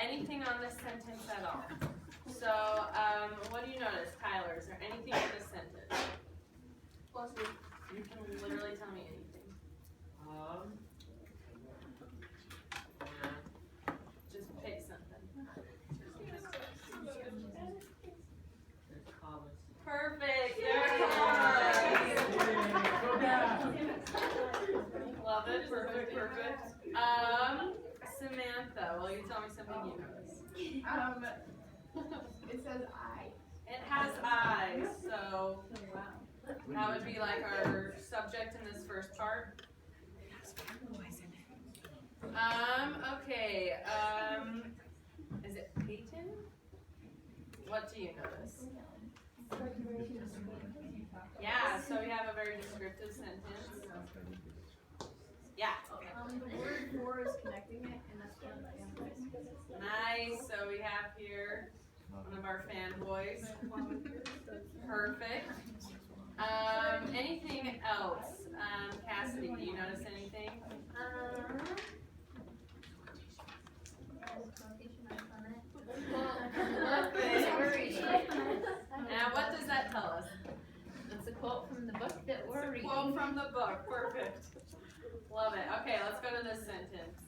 anything on this sentence at all? So, what do you notice, Tyler? Is there anything in this sentence? You can literally tell me anything. Just pick something. Perfect. There it is. Love it. Perfect. Perfect. Samantha, will you tell me something you notice? It says I. It has eyes, so that would be like our subject in this first part. Okay. Is it Peyton? What do you notice? Yeah, so we have a very descriptive sentence. Yeah. The word for is connecting it, and that's one of the fanboys. Nice. So we have here one of our fanboys. Perfect. Anything else? Cassidy, do you notice anything? Now, what does that tell us? It's a quote from the book that we're reading. Quote from the book. Perfect. Love it. Okay, let's go to this sentence.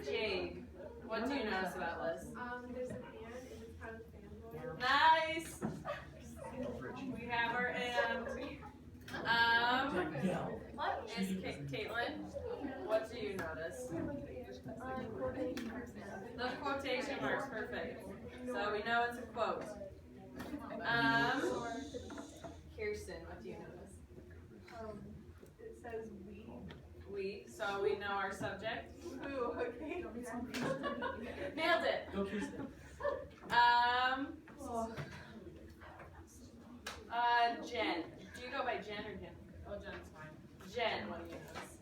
Jade, what do you notice about this? There's an and it's kind of fanboy. Nice. We have our and. Is Caitlin? What do you notice? The quotation marks. Perfect. So we know it's a quote. Kirsten, what do you notice? It says we. We. So we know our subject. Ooh, okay. Nailed it. Jen. Do you go by Jen or Jen? Oh, Jen's fine. Jen, what do you notice?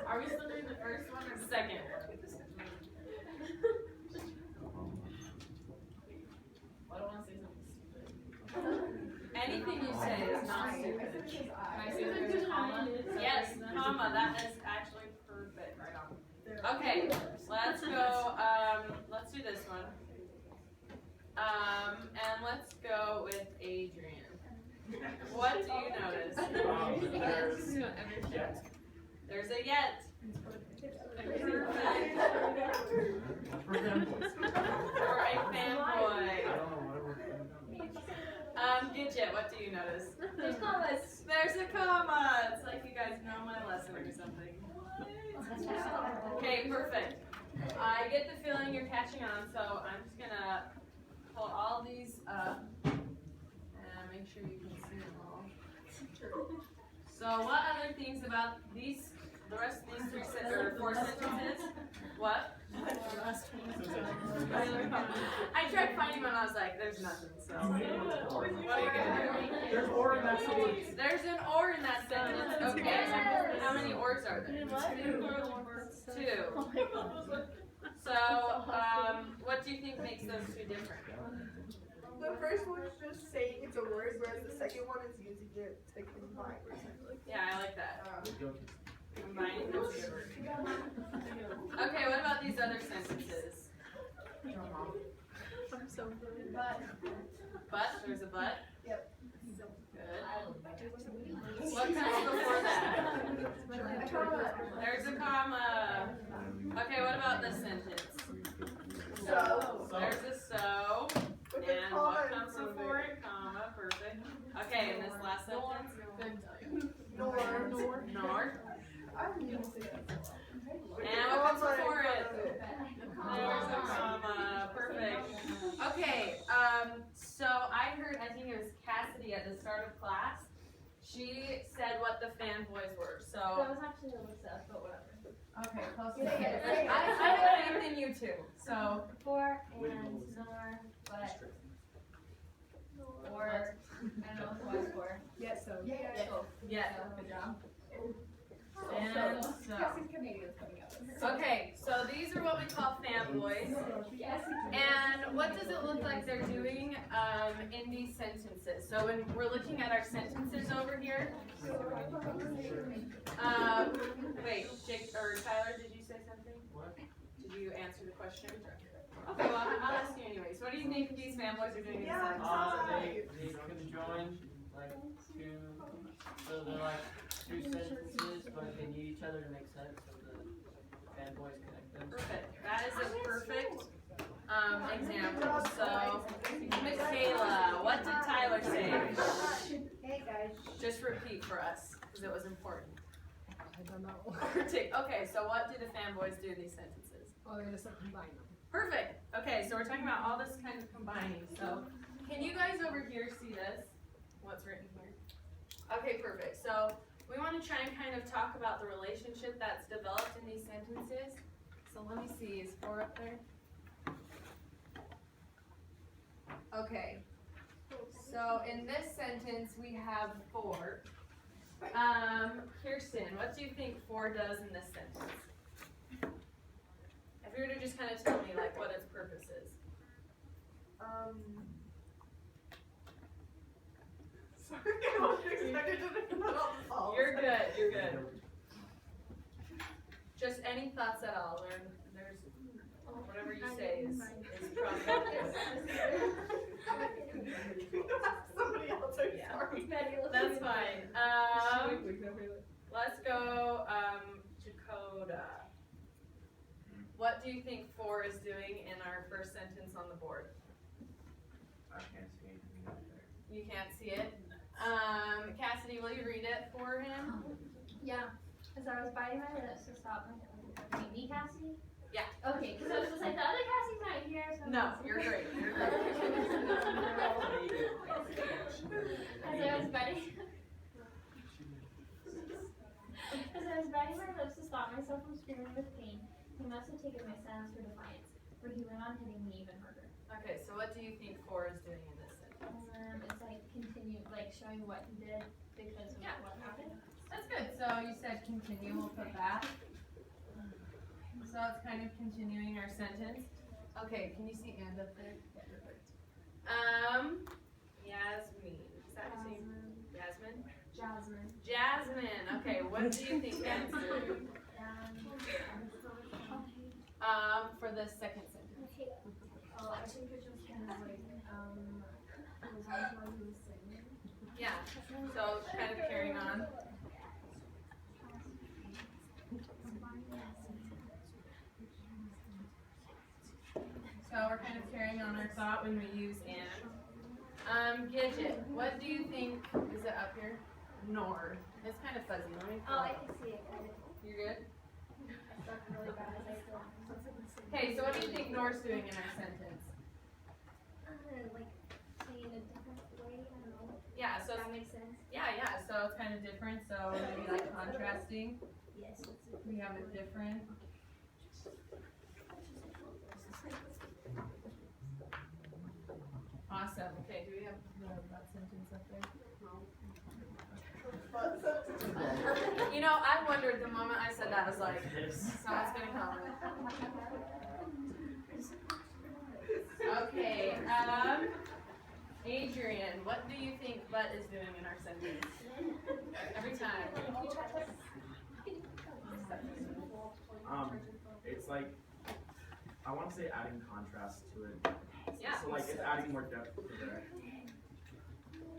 Are we still doing the first one or the second one? I don't want to say something stupid. Anything you say is not stupid. Can I say there's a comma? Yes, comma. That is actually perfect. Right on. Okay, let's go. Let's do this one. And let's go with Adrian. What do you notice? There's a yet. Perfect. For a fanboy. Gidget, what do you notice? There's commas. There's a comma. It's like you guys know my lesson or something. Okay, perfect. I get the feeling you're catching on, so I'm just gonna pull all these up and make sure you can see them all. So, what other things about these? The rest of these four sentences? What? I tried finding one. I was like, "There's nothing." So, what are you gonna do? There's or in that sentence. There's an or in that sentence. Okay. How many ors are there? Two. So, what do you think makes those two different? The first one is just saying it's a word, whereas the second one is using it to combine. Yeah, I like that. Combining those two words. Okay, what about these other sentences? I'm so good. But, there's a but. Yep. Good. What comes before that? There's a comma. Okay, what about this sentence? So. There's a so. And what comes before it? Comma. Perfect. Okay, and this last sentence? Nor. And what comes before it? There's a comma. Perfect. Okay, so I heard, I think it was Cassidy at the start of class. She said what the fanboys were. So That was actually Alyssa, but whatever. okay, close enough. I have faith in you too. So For and nor, but. Or, I don't know what the was for. Yes, so. yeah, good job. And so. Okay, so these are what we call fanboys. And what does it look like they're doing in these sentences? So when we're looking at our sentences over over here? Wait, Jake or Tyler, did you say something? What? Did you answer the question? Okay, well, I'll ask you anyways. What do you think these fanboys are doing in Yeah, sentence? They conjoin like two, so they're like two sentences, but they need each other to make sense, so the fanboys connect them. Perfect. That is a perfect example. So, Michaela, what did Tyler say? Hey guys. Just repeat for us, because it was important. I don't know. Okay, so what do the fanboys do in these sentences? Oh, they're gonna start combining them. Perfect. Okay, so we're talking about all this kind of combining. So, can you guys over here see this? What's written here? Okay, perfect. So, we want to try and kind of talk about the relationship that's developed in these sentences. So, let me see. Is 4 up there? Okay. So, in this sentence, we have 4. Kirsten, what do you think 4 does in this sentence? If you were to just kind of tell me like what its purpose is. Sorry, I wasn't expected to put on the phone. You're good, you're good. Just any thoughts at all, or there's whatever you say is probably Somebody else, I'm Yeah. sorry. That's fine. Let's go Dakota. What do you think 4 is doing in our first sentence on the board? I can't see anything out there. You can't see it. Cassidy, will you read it for him? Yeah. As I was biting my lips to stop my. Me, Cassie? Yeah. Okay, because I was just like, the other Cassie's not here, so. No, you're great. You're great. As I was biting. As I was biting my lips to stop myself from screaming with pain, he must have taken my silence for defiance, for he went on hitting me even harder. Okay, so what do you think 4 is doing in this sentence? It's like continue, like showing what he did because of Yeah. what happened. That's good. So you said continue, we'll put that. So it's kind of continuing our sentence. Okay, can you see and up there? Perfect. Yasmin. Is that your name? Yasmin? Jasmine. Jasmine. Okay, what do you think that's doing? For the second sentence. Oh, I think it just kind of like, it was also while he was singing. Yeah. So kind of carrying on. So we're kind of carrying on our thought when we use and. Gidget, what do you think, is it up here? Nor. It's kind of fuzzy, let me Oh, I can see it. You're good? I stuck really bad. Okay, so what do you think Nor's doing in our sentence? Like, saying a different way, I don't know. Yeah, so, That makes sense? yeah, so it's kind of different, so maybe like contrasting. Yes. We have it different. Awesome, okay, do we have that sentence up there? You know, I wondered the moment I said that, I was like, someone's gonna comment. Okay, Adrian, what do you think but is doing in our sentence? Every time. It's like, I want to say adding contrast to it. Yeah. So like, it's adding more depth to it.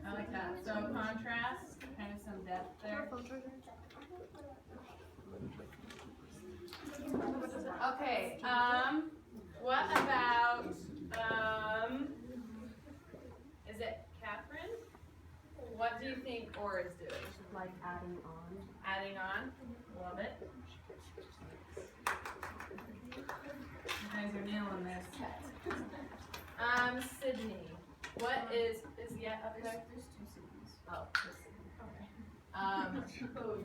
I like that. So contrast, kind of some depth there. Okay, what about, is it Catherine? What do you think or is doing? Like adding on. Adding on? Love it. You guys are nailing this. Sydney, what is yet up there? There's 2 CDs. Oh, this Sydney, okay.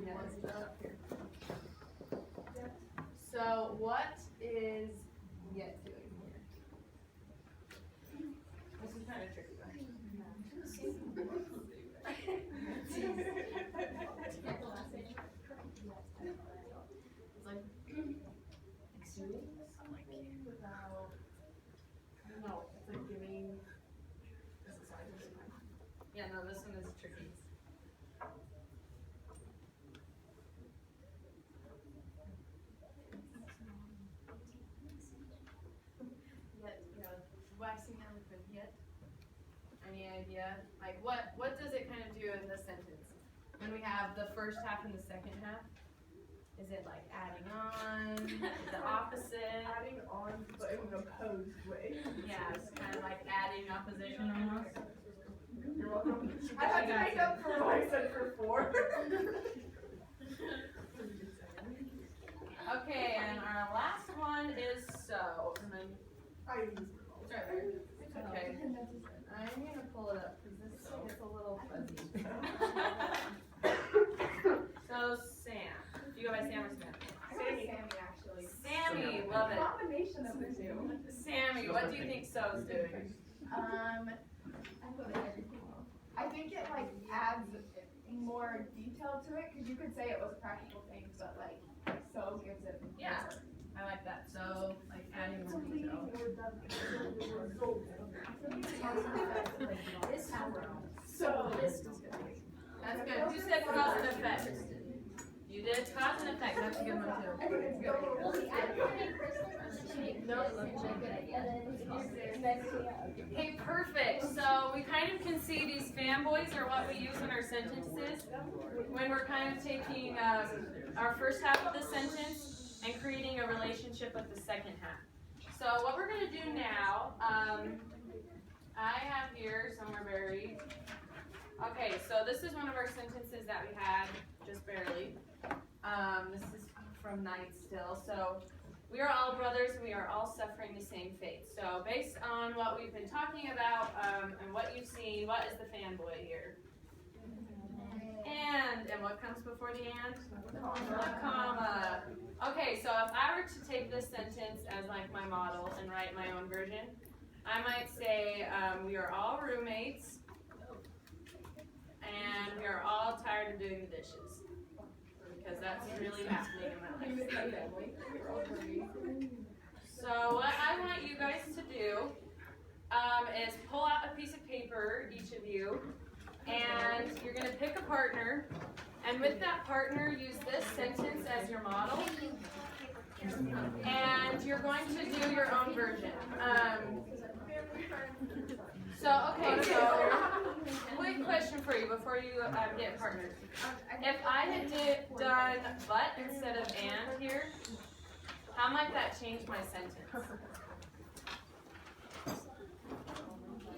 Yeah, it's up here. So what is yet doing here? This is kind of tricky, It's like exuding something without, I don't know, it's like giving, this is hard, this is hard. Yeah, no, this one is tricky. idea? Like, what does it kind of do in this sentence? When we have the first half and the second half? Is it like adding on, the opposite? Adding on, but in an opposed way. Yeah, it's kind of like adding opposition almost. You're welcome. I had to make up for what I said for 4. Okay, and our last one is so. And then, I use it's right there. It's okay. I'm gonna pull it up because this gets a little fuzzy. So Sam. Do you go by Sam or Samantha? Sammy. actually. Sammy, love it. Combination of the two. Sammy, what do you think So's doing? I think it like adds more detail to it because you could say it was a practical thing, but like so gives it more. Yeah. I like that. So, like adding more detail. So That's good. Who said cause and effect? You did cause and effect. That's a good one too. Well, the academic person Okay, perfect. So we kind of can see these fanboys are what we use in our sentences when we're kind of taking our first half of the sentence and creating a relationship with the second half. So what we're going to do now, I have here somewhere buried. Okay, so this is one of our sentences that we had just barely. This is from 9th still. So we are all brothers and we are all suffering the same fate. So based on what we've been talking about and what you've seen, what is the fanboy here? And what comes before the and? A comma. Okay, so if I were to take this sentence as like my model and write my own version, I might say we are all roommates and we are all tired of doing the dishes. Because that's really happening in my life. So what I want you guys to do is pull out a piece of paper, each of you, and you're going to pick a partner, and with that partner, use this sentence as your model, and you're going to do your own version. Okay, quick question for you before you get partners. If I had done but instead of and here, how might that change my sentence?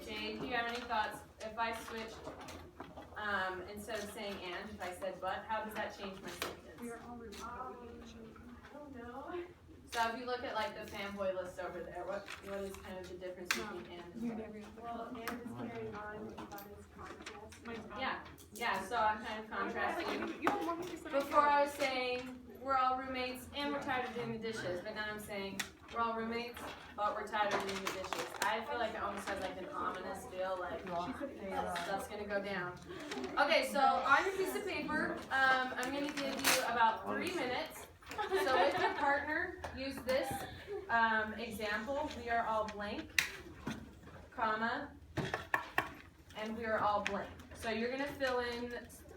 Jay, do you have any thoughts? If I switched, instead of saying and, if I said but, how does that change my sentence? I don't know. So if you look at like the fanboy list over there, what is kind of the difference between and but? Well, and is carrying on, but is contrast. Yeah, so I'm kind of contrasting. Before I was saying we're all roommates and we're tired of doing the dishes, but now I'm saying we're all roommates, but we're tired of doing the dishes. I feel like it almost has like an ominous feel, like stuff's gonna go down. Okay, so on your piece of paper, I'm gonna give you about 3 minutes. So with your partner, use this example. We are all blank, comma, and we are all blank. So you're gonna fill in,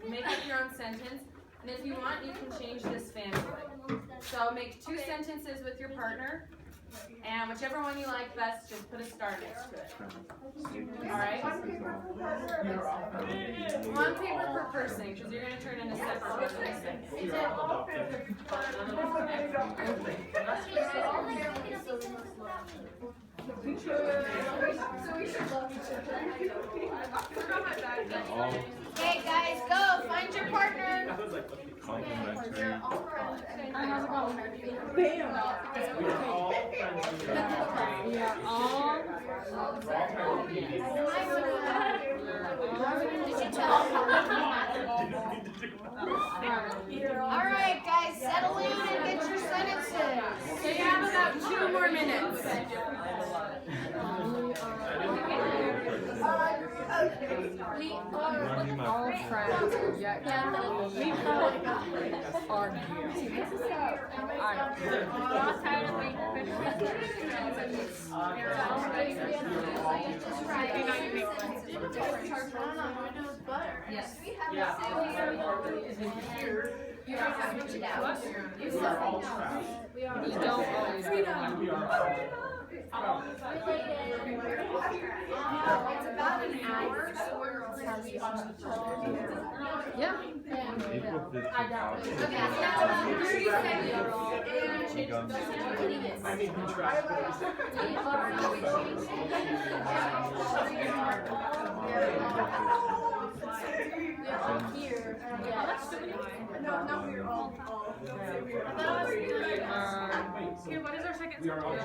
make up your own sentence, and if you want, you can change this fanboy. So make 2 sentences with your partner, and whichever one you like best, just put a star next to it. Alright? 1 paper per person, because you're going to turn in a separate one in a second. Hey guys, go find your partner. That was like complimentary. Hi, how's it going? We are all friends. We are all. Did you tell Alright guys, settle in and get your sentences. So you have about 2 more minutes. We are All friends, yet we argue. I'm not tired of being Yes. You don't have to switch it out. We are all trash. We don't always. We are all. It's about an hour, so we're Yeah. April 15th. I got it. Okay, so that's about 30 seconds. I mean, we tried. No, we're all. Okay, what is our second? We are all.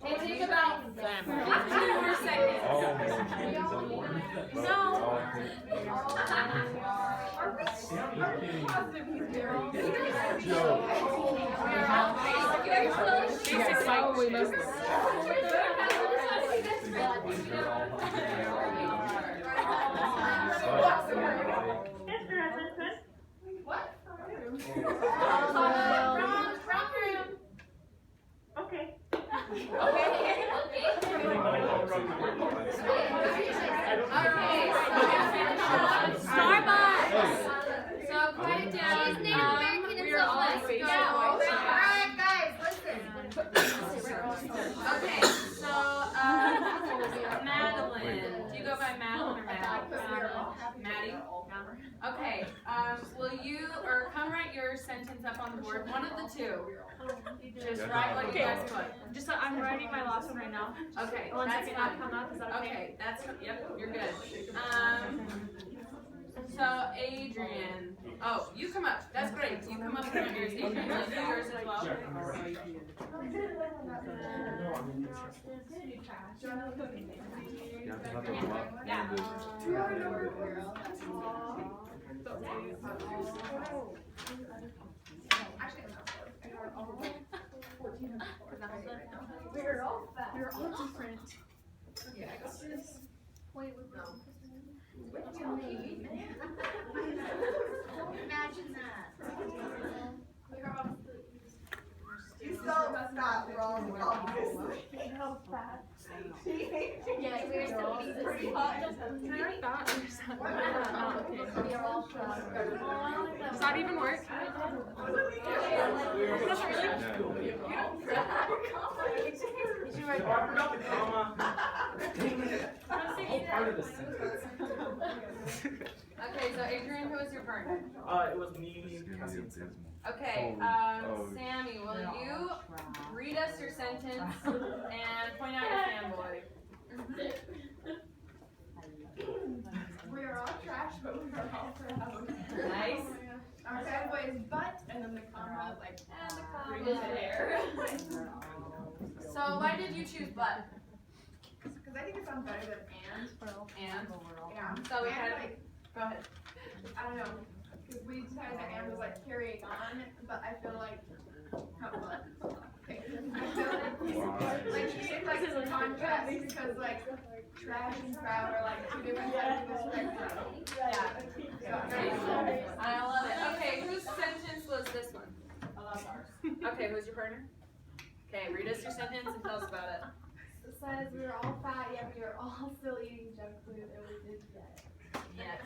It takes about 15 more seconds. No. Basic Oh, we must. What? Wrong room. Okay. Starbucks. So quiet down. She's Native American and We're all Southwest. go. Alright, guys, listen. Okay, so Madeline. Do you go by Madeline or Maddie? Maddie? Okay, will you, or come write your sentence up on the board, one of the two. Just write what you guys put. Just I'm writing my last one right now. Okay, One that's second, I'll fine. come up. Is that okay? Okay, that's, yep, you're good. So Adrian, oh, you come up, that's great, you come up and write yours, Adrian, will you do yours as well? Yeah. We're all fat. We're all different. Imagine that. You spelled fat wrong, obviously. Yeah, we're still Pretty hot. Can I write that? Or is that Does that even work? Oh, I forgot the comma. Whole part of the sentence. Okay, so Adrian, who was your partner? It was me, Cassie, and Sam. Okay, Oh. Sammy, will you read us your sentence and point out your fanboy? We are all trash, but we are all proud. Nice. Our fanboy is butt, and then the comma, like, And the brings comma. it hair. So why did you choose butt? Because I think it sounds better than and. And? Yeah. So we And, had, like, go ahead. I don't know. Because we decided that and was like carrying on, but I feel like. Okay. I feel like you should like contrast because like trash and proud are like two different sides of the spectrum. I love it. Okay, whose sentence was this one? Okay, who's your partner? Okay, read us your sentence and tell us about it. It says we were all fat, yet we are all still eating junk food, and we did that. Yes.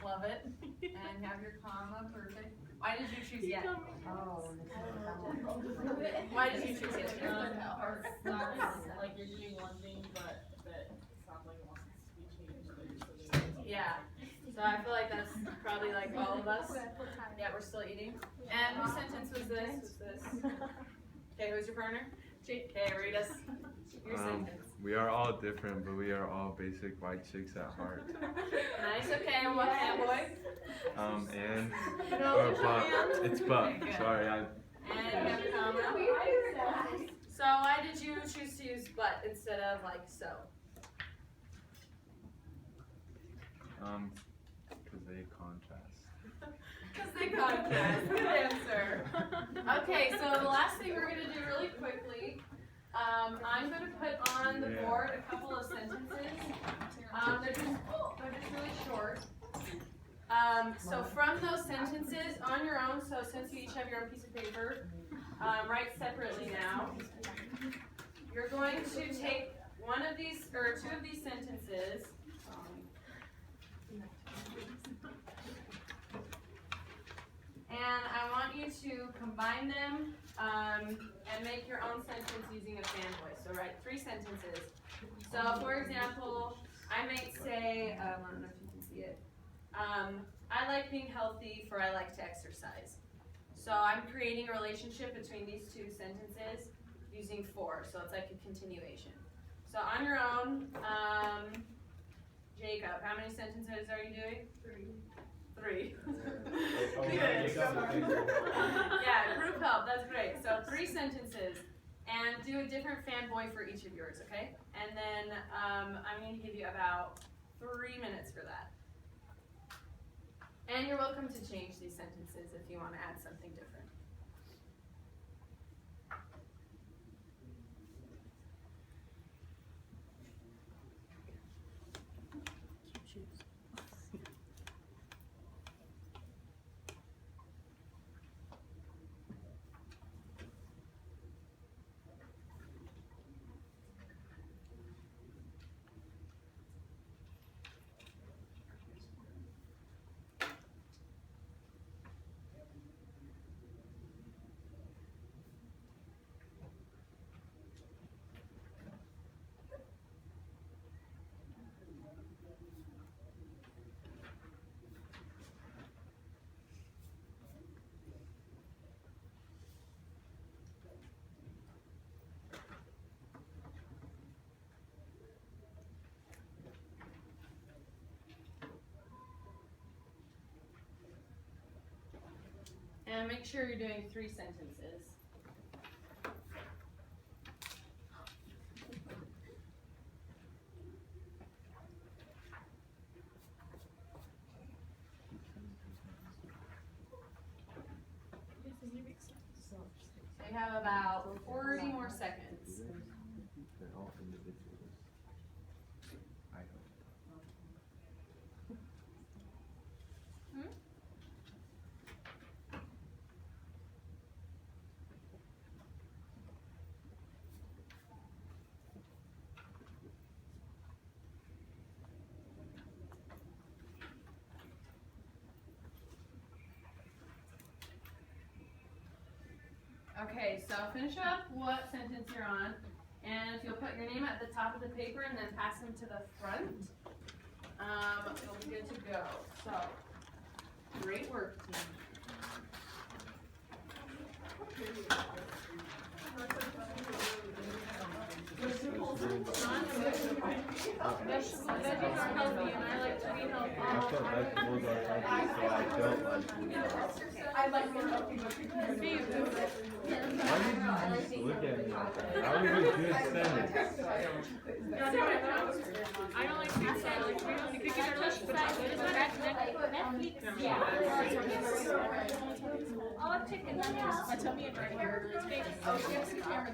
Love it. And have your comma, perfect. Why did you choose yet? Why did you choose yet? Like you're doing one thing, but that sounds like it wants to be changed. But you're still doing it. Yeah. So I feel like that's probably like all of us. Yeah, we're still eating. And whose sentence was this? Was this? Okay, who's your partner? Jake. Okay, read us your sentence. We are all different, but we are all basic white chicks at heart. Nice, okay, and what fanboy? And or but it's but. Okay, Sorry, And you have a comma. So why did you choose to use but instead of like so? because they contrast. Because they contrast. Good answer. Okay, so the last thing we're gonna do really quickly, I'm gonna put on the board a couple of sentences. They're just really short. So from those sentences on your own, so since you each have your own piece of paper, write separately now. You're going to take one of these, or two of these sentences, And I want you to combine them and make your own sentence using a fanboy. So write 3 sentences. So for example, I might say, I don't know if you can see it. I like being healthy for I like to exercise. So I'm creating a relationship between these 2 sentences using for. So it's like a continuation. So on your own, Jacob, how many sentences are you doing? 3. Good. Yeah, group help, that's great. So 3 sentences, and do a different fanboy for each of yours, okay? And then I'm going to give you about 3 minutes for that. And you're welcome to change these sentences if you want to add something different. And make sure you're doing 3 sentences. So you have about 40 more seconds. They're all individuals. I hope. Okay, so finish up what sentence you're on, and if you'll put your name at the top of the paper and then pass them to the front, you'll be good to go. So, great work, team. Veggies are healthy, and I like to be healthy. I thought vegetables are healthy, so I don't like food. I like more healthy looking. Why did you just look at me like that? That was a good sentence. I don't like pizza. I like food. The cookies are delicious, but not good. Oh, chicken. My tummy is right here. Oh, she has the camera.